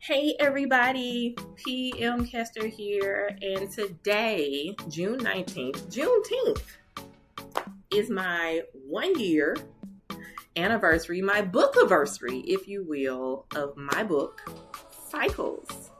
Hey everybody, PM Kester here, and today, June 19th, Juneteenth, is my 1 year anniversary, my book anniversary, if you will, of my book, Cycles.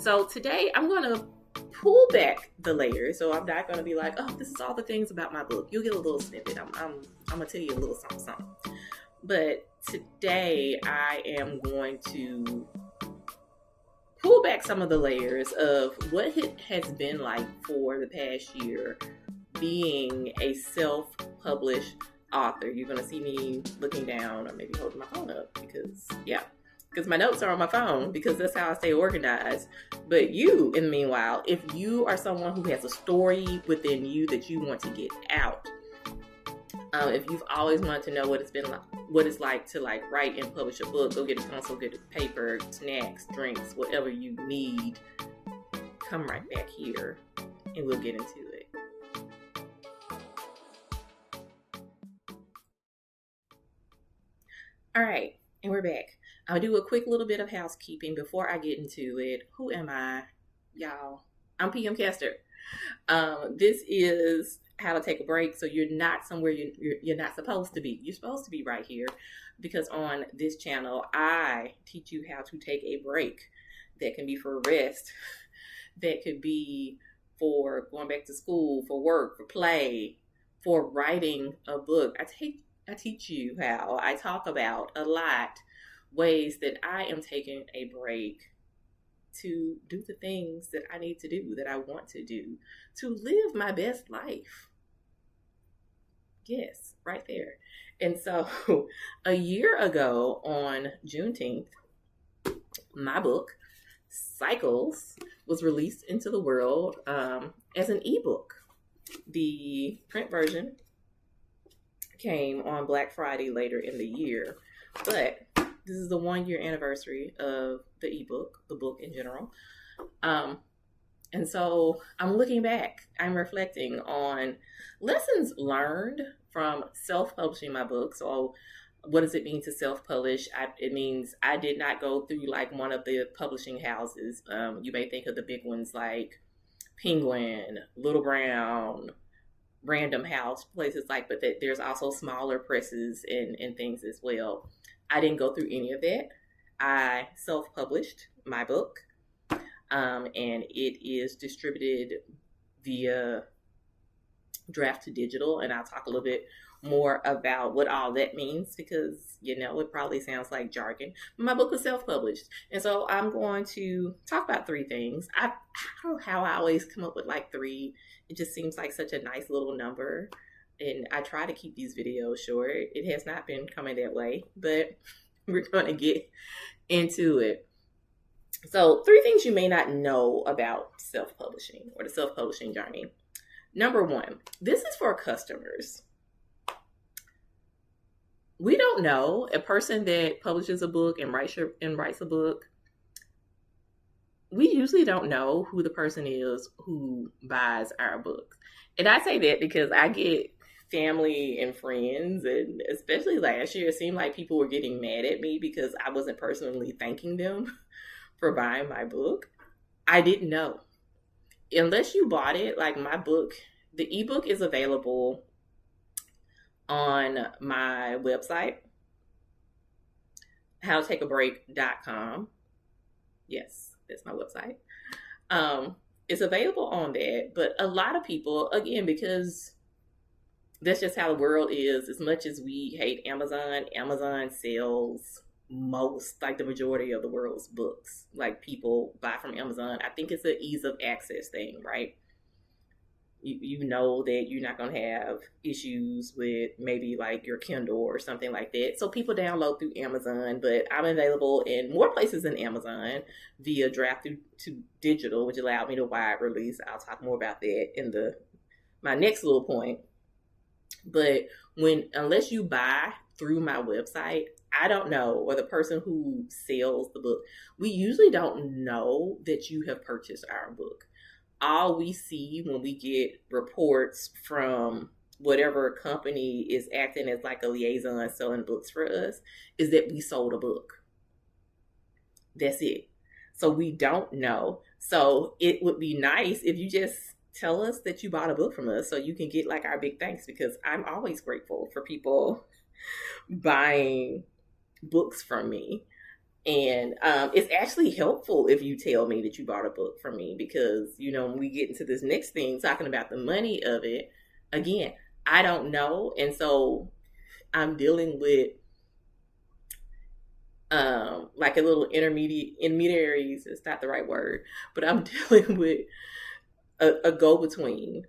So today I'm going to pull back the layers, so I'm not going to be like, oh, this is all the things about my book. You'll get a little snippet. I'm going to tell you a little something. But today I am going to pull back some of the layers of what it has been like for the past year being a self-published author. You're going to see me looking down or maybe holding my phone up because my notes are on my phone because that's how I stay organized. But you, in the meanwhile, if you are someone who has a story within you that you want to get out, if you've always wanted to know what it's like to write and publish a book, go get a pencil, get a paper, snacks, drinks, whatever you need. Come right back here and we'll get into it. All right, and we're back. I'll do a quick little bit of housekeeping before I get into it. Who am I, y'all? I'm PM Kester. This is how to take a break, so you're not somewhere you're not supposed to be. You're supposed to be right here, because on this channel I teach you how to take a break. That can be for rest, that could be for going back to school, for work, for play, for writing a book. I teach you how. I talk about a lot ways that I am taking a break to do the things that I need to do, that I want to do, to live my best life. Yes, right there. And so a year ago on Juneteenth, my book, Cycles, was released into the world as an ebook. The print version came on Black Friday later in the year, but this is the 1 year anniversary of the ebook, the book in general. And so I'm looking back, I'm reflecting on lessons learned from self-publishing my book. So what does it mean to self-publish? It means I did not go through like one of the publishing houses. You may think of the big ones like Penguin, Little Brown, Random House, places like, but there's also smaller presses and things as well. I didn't go through any of that. I self-published my book. And it is distributed via draft to digital, and I'll talk a little bit more about what all that means, because it probably sounds like jargon. My book was self-published, and so I'm going to talk about three things. I don't know how I always come up with like three. It just seems like such a nice little number, and I try to keep these videos short. It has not been coming that way, but we're going to get into it. So 3 things you may not know about self-publishing or the self-publishing journey. Number 1, this is for customers. We don't know a person that publishes a book and writes a book. We usually don't know who the person is who buys our books. And I say that because I get family and friends, and especially last year, it seemed like people were getting mad at me because I wasn't personally thanking them for buying my book. I didn't know. Unless you bought it, like my book, the ebook is available on my website, howtotakeabreak.com. Yes, that's my website. It's available on that, but a lot of people, again, because that's just how the world is, as much as we hate Amazon sells most, like the majority of the world's books. Like people buy from Amazon. I think it's an ease of access thing, right? You know that you're not going to have issues with maybe like your Kindle or something like that. So people download through Amazon, but I'm available in more places than Amazon via draft to digital, which allowed me to wide release. I'll talk more about that in my next little point. But unless you buy through my website, I don't know, or the person who sells the book, we usually don't know that you have purchased our book. All we see when we get reports from whatever company is acting as like a liaison selling books for us is that we sold a book. That's it. So we don't know. So it would be nice if you just tell us that you bought a book from us so you can get like our big thanks, because I'm always grateful for people buying books from me. And it's actually helpful if you tell me that you bought a book from me, because, when we get into this next thing, talking about the money of it, again, I don't know. And so I'm dealing with like a little intermediaries, it's not the right word, but I'm dealing with a go between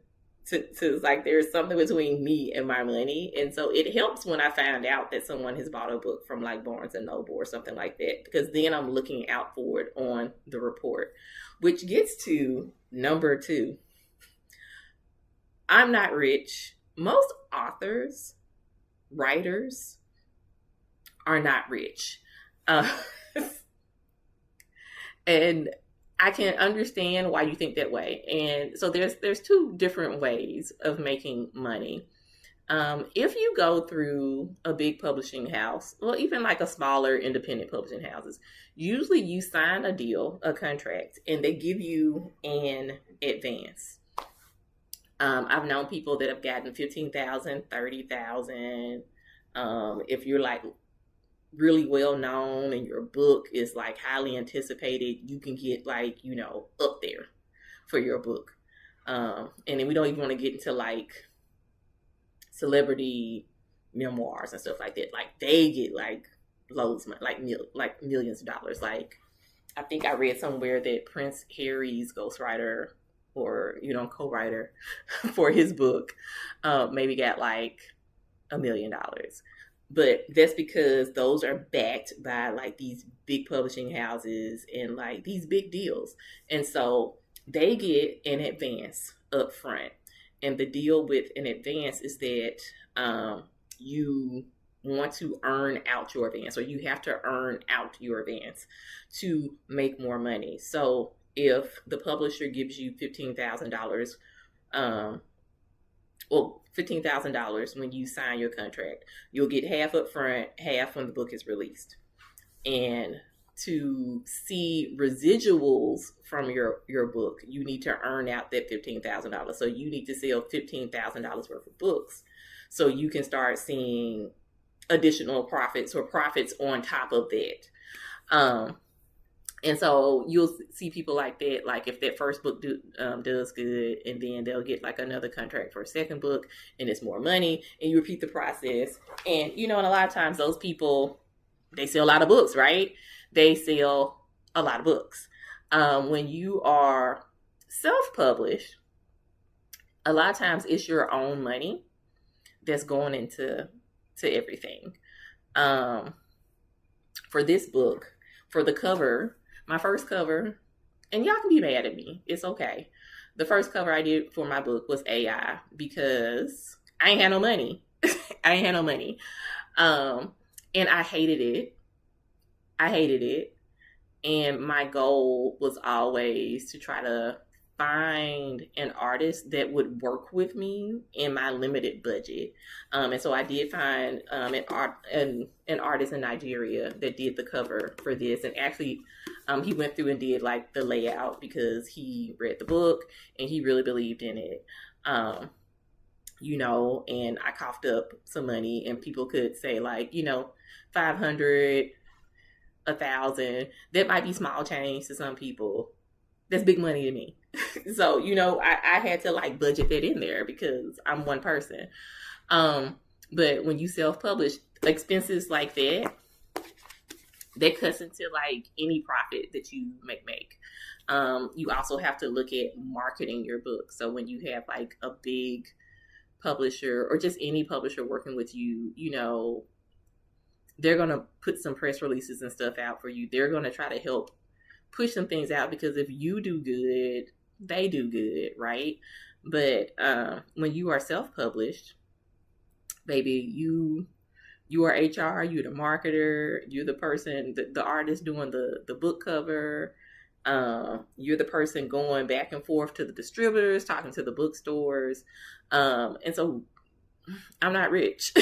to like there's something between me and my money. And so it helps when I find out that someone has bought a book from like Barnes and Noble or something like that, because then I'm looking out for it on the report, which gets to number 2. I'm not rich. Most authors, writers are not rich. And I can understand why you think that way. And so there's 2 different ways of making money. If you go through a big publishing house, well, even like a smaller independent publishing houses, usually you sign a deal, a contract, and they give you an advance. I've known people that have gotten $15,000, $30,000. If you're like really well known and your book is like highly anticipated, you can get like, up there for your book. And then we don't even want to get into like celebrity memoirs and stuff like that. Like they get like loads of money, like millions of dollars. Like I think I read somewhere that Prince Harry's ghostwriter or, co-writer for his book, maybe got like $1 million. But that's because those are backed by like these big publishing houses and like these big deals. And so they get an advance up front. And the deal with an advance is that you want to earn out your advance, or you have to earn out your advance to make more money. So if the publisher gives you $15,000, $15,000 when you sign your contract, you'll get half up front, half when the book is released. And to see residuals from your book, you need to earn out that $15,000. So you need to sell $15,000 worth of books so you can start seeing additional profits or profits on top of that. And so you'll see people like that, like if that first book does good, and then they'll get like another contract for a second book, and it's more money, and you repeat the process. And, and a lot of times those people, they sell a lot of books, right? They sell a lot of books. When you are self-published, a lot of times it's your own money that's going into everything. For this book, for the cover, my first cover, and y'all can be mad at me, it's okay. The first cover I did for my book was AI because I ain't had no money. And I hated it. And my goal was always to try to find an artist that would work with me in my limited budget. And so I did find an artist in Nigeria that did the cover for this. And actually, he went through and did like the layout because he read the book and he really believed in it. And I coughed up some money, and people could say like, 500, 1,000. That might be small change to some people. That's big money to me. So, I had to like budget that in there because I'm one person. But when you self-publish, expenses like that cuts into like any profit that you make. You also have to look at marketing your book. So when you have like a big publisher or just any publisher working with you, they're going to put some press releases and stuff out for you. They're going to try to help push some things out, because if you do good, they do good, right? But when you are self-published, baby, you are HR, you're the marketer, you're the person, the artist doing the book cover, you're the person going back and forth to the distributors, talking to the bookstores, and so I'm not rich.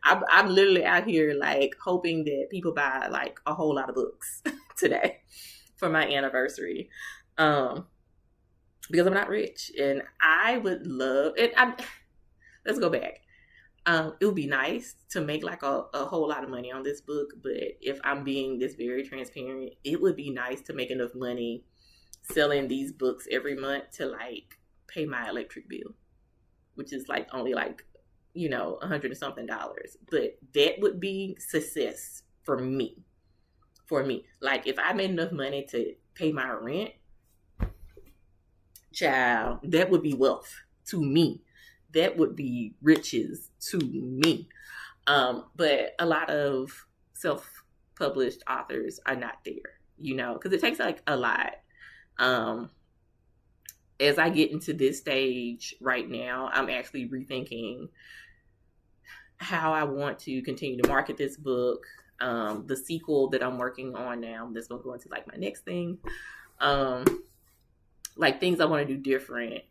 I'm literally out here like hoping that people buy like a whole lot of books. today for my anniversary. Because I'm not rich, and I would love it. Let's go back. It would be nice to make like a whole lot of money on this book, but if I'm being this very transparent, it would be nice to make enough money selling these books every month to like pay my electric bill, which is like only like, $100 and something. But that would be success for me. Like if I made enough money to pay my rent, child, that would be wealth to me. That would be riches to me. But a lot of self-published authors are not there, because it takes like a lot. As I get into this stage right now, I'm actually rethinking how I want to continue to market this book. The sequel that I'm working on now, that's going to go into like my next thing. Like things I want to do different,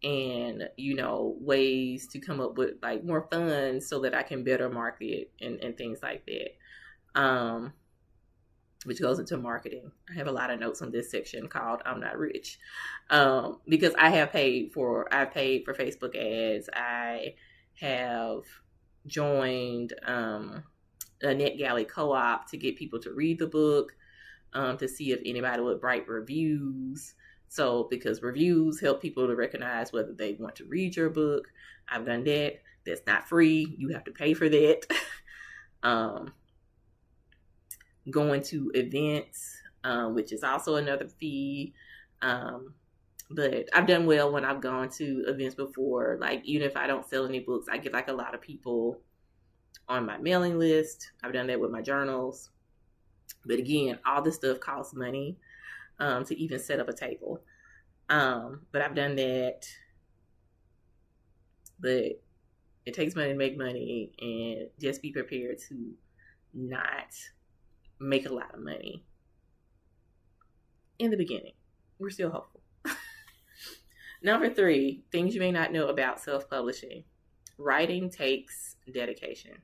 and ways to come up with like more funds so that I can better market and things like that, which goes into marketing. I have a lot of notes on this section called I'm Not Rich, because I paid for Facebook ads. I have joined a NetGalley co-op to get people to read the book, to see if anybody would write reviews. So, because reviews help people to recognize whether they want to read your book. I've done that. That's not free. You have to pay for that. Going to events, which is also another fee. But I've done well when I've gone to events before. Like, even if I don't sell any books, I get like a lot of people on my mailing list. I've done that with my journals. But again, all this stuff costs money. To even set up a table. But I've done that. But it takes money to make money, and just be prepared to not make a lot of money in the beginning. We're still hopeful. Number 3, things you may not know about self-publishing. Writing takes dedication.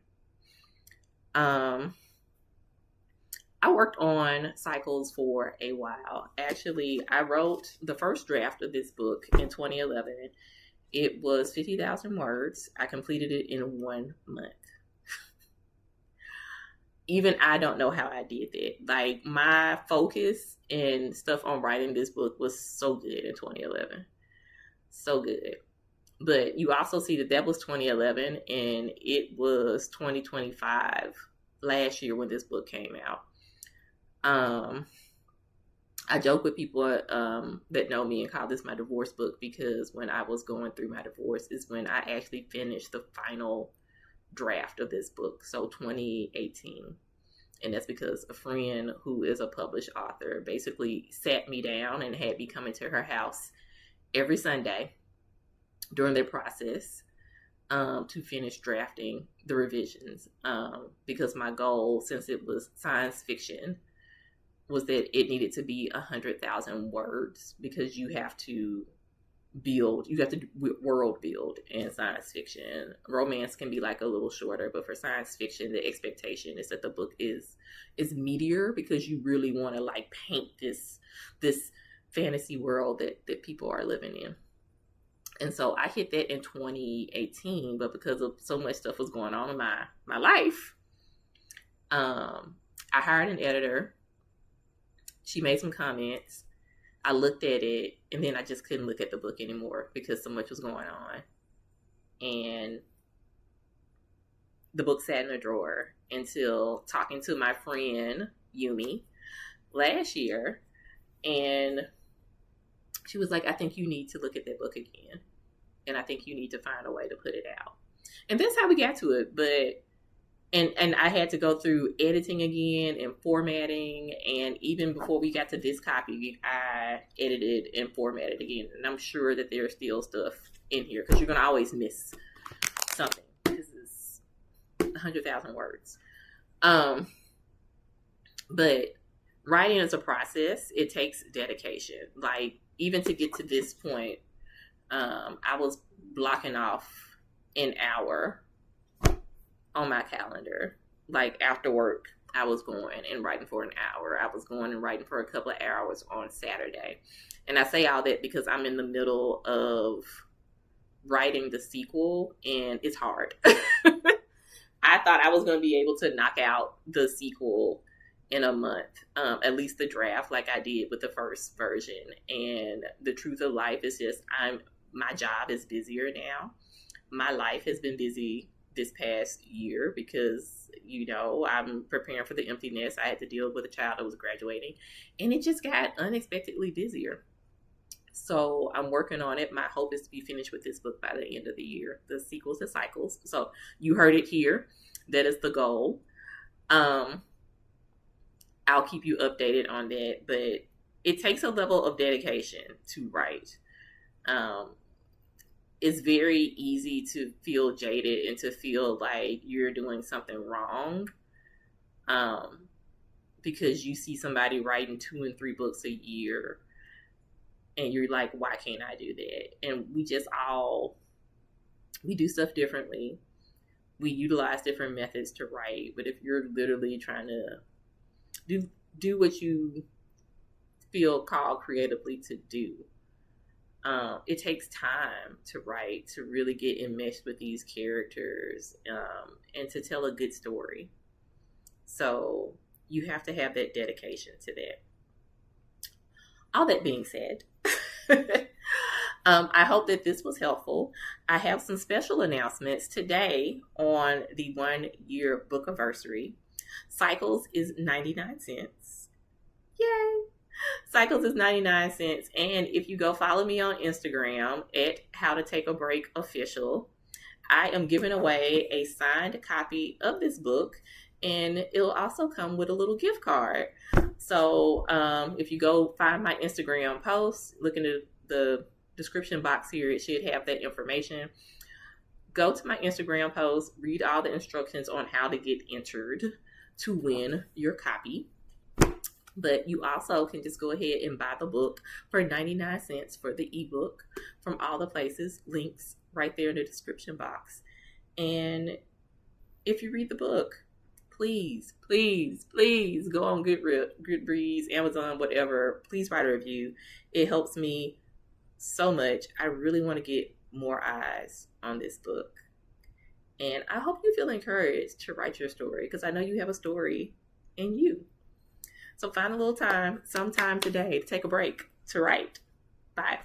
I worked on cycles for a while. Actually, I wrote the first draft of this book in 2011. It was 50,000 words. I completed it in 1 month. Even I don't know how I did that. Like, my focus and stuff on writing this book was so good in 2011. So good. But you also see that was 2011, and it was 2025 last year when this book came out. I joke with people that know me and call this my divorce book, because when I was going through my divorce is when I actually finished the final draft of this book. So 2018. And that's because a friend who is a published author basically sat me down and had me come into her house every Sunday during their process to finish drafting the revisions. Because my goal, since it was science fiction, was that it needed to be 100,000 words, because you have to world build in science fiction. Romance can be like a little shorter, but for science fiction, the expectation is that the book is meatier, because you really want to like paint this fantasy world that people are living in. And so I hit that in 2018, but because of so much stuff was going on in my life, I hired an editor. She made some comments. I looked at it, and then I just couldn't look at the book anymore because so much was going on. And the book sat in a drawer until talking to my friend, Yumi, last year. And she was like, I think you need to look at that book again. And I think you need to find a way to put it out. And that's how we got to it. But And I had to go through editing again and formatting. And even before we got to this copy, I edited and formatted again. And I'm sure that there's still stuff in here, because you're going to always miss something. This is 100,000 words. But writing is a process. It takes dedication. Like, even to get to this point, I was blocking off an hour on my calendar, like after work. I was going and writing for an hour. I was going and writing for a couple of hours on Saturday. And I say all that because I'm in the middle of writing the sequel, and it's hard. I thought I was going to be able to knock out the sequel in a month, at least the draft, like I did with the first version. And the truth of life is just, my job is busier now. My life has been busy this past year because, you know, I'm preparing for the empty nest. I had to deal with a child that was graduating, and it just got unexpectedly busier. So I'm working on it. My hope is to be finished with this book by the end of the year, the sequels to Cycles. So you heard it here. That is the goal. I'll keep you updated on that, but it takes a level of dedication to write. It's very easy to feel jaded and to feel like you're doing something wrong, because you see somebody writing 2 and 3 books a year, and you're like, why can't I do that? And we do stuff differently. We utilize different methods to write. But if you're literally trying to do what you feel called creatively to do, it takes time to write, to really get enmeshed with these characters, and to tell a good story. So you have to have that dedication to that. All that being said, I hope that this was helpful. I have some special announcements today on the 1-year book anniversary. Cycles is 99 cents. Yay! Cycles is 99 cents. And if you go follow me on Instagram at How to Take a Break Official, I am giving away a signed copy of this book, and it'll also come with a little gift card. So if you go find my Instagram post, look into the description box here, it should have that information. Go to my Instagram post, read all the instructions on how to get entered to win your copy. But you also can just go ahead and buy the book for 99 cents for the ebook from all the places, links right there in the description box. And if you read the book, please, please, please go on Goodreads, Amazon, whatever. Please write a review. It helps me so much. I really want to get more eyes on this book. And I hope you feel encouraged to write your story, because I know you have a story in you. So find a little time, sometime today, to take a break to write. Bye.